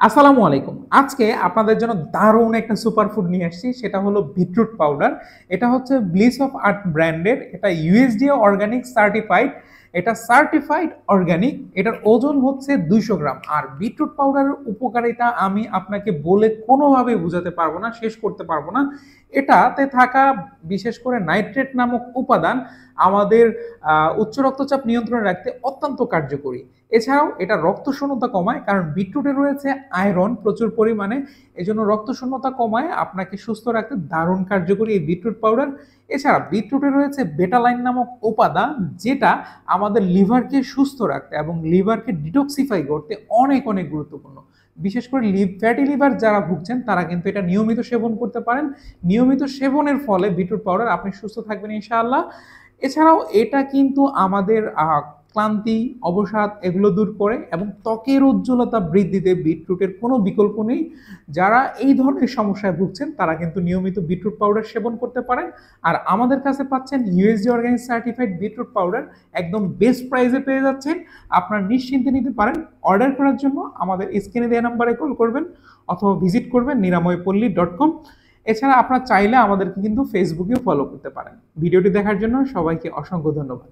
আসসালামু আলাইকুম। আজকে আপনাদের জন্য দারুণ একটা সুপারফুড নিয়ে আসছি। সেটা হলো বিটরুট পাউডার। এটা হচ্ছে ব্লিস অফ আর্থ ব্র্যান্ডের। এটা USDA অর্গানিক সার্টিফাইড। এটা সার্টিফাইড অর্গানিক। এটার ওজন হচ্ছে 200 গ্রাম। আর বিটরুট পাউডারের উপকারিতা আমি আপনাকে বলে কোনোভাবেই বোঝাতে পারবো না, শেষ করতে পারবো না। এটাতে থাকা বিশেষ করে নাইট্রেট নামক উপাদান আমাদের উচ্চ রক্তচাপ নিয়ন্ত্রণে রাখতে অত্যন্ত কার্যকরী। এছাড়াও এটা রক্ত শূন্যতা কমায়, কারণ বিটরুটে রয়েছে আয়রন প্রচুর পরিমাণে। এজন্য রক্ত শূন্যতা কমায়, আপনাকে সুস্থ রাখতে দারুণ কার্যকরী এই বিটরুট পাউডার। এছাড়া বিটরুটে রয়েছে বেটালাইন নামক উপাদান, যেটা আমাদের লিভারকে সুস্থ রাখতে এবং লিভারকে ডিটক্সিফাই করতে অনেক অনেক গুরুত্বপূর্ণ। বিশেষ করে ফ্যাটি লিভার যারা ভুগছেন তারা কিন্তু এটা নিয়মিত সেবন করতে পারেন। নিয়মিত সেবনের ফলে বিটরুট পাউডার আপনি সুস্থ থাকবেন ইনশাআল্লাহ। এছাড়াও এটা কিন্তু আমাদের ক্লান্তি, অবসাদ এগুলো দূর করে এবং ত্বকের উজ্জ্বলতা বৃদ্ধিতে বিটরুটের কোনো বিকল্প নেই। যারা এই ধরনের সমস্যায় ভুগছেন তারা কিন্তু নিয়মিত বিটরুট পাউডার সেবন করতে পারেন। আর আমাদের কাছে পাচ্ছেন USDA organic certified beetroot powder, একদম বেস্ট প্রাইসে পেয়ে যাচ্ছেন। আপনারা নিশ্চিন্তে নিতে পারেন। অর্ডার করার জন্য আমাদের স্ক্রিনে দেওয়া নাম্বারে কল করবেন অথবা ভিজিট করবেন niramypolli.com। এছাড়া আপনারা চাইলে আমাদেরকে কিন্তু ফেসবুকেও ফলো করতে পারেন। ভিডিওটি দেখার জন্য সবাইকে অসংখ্য ধন্যবাদ।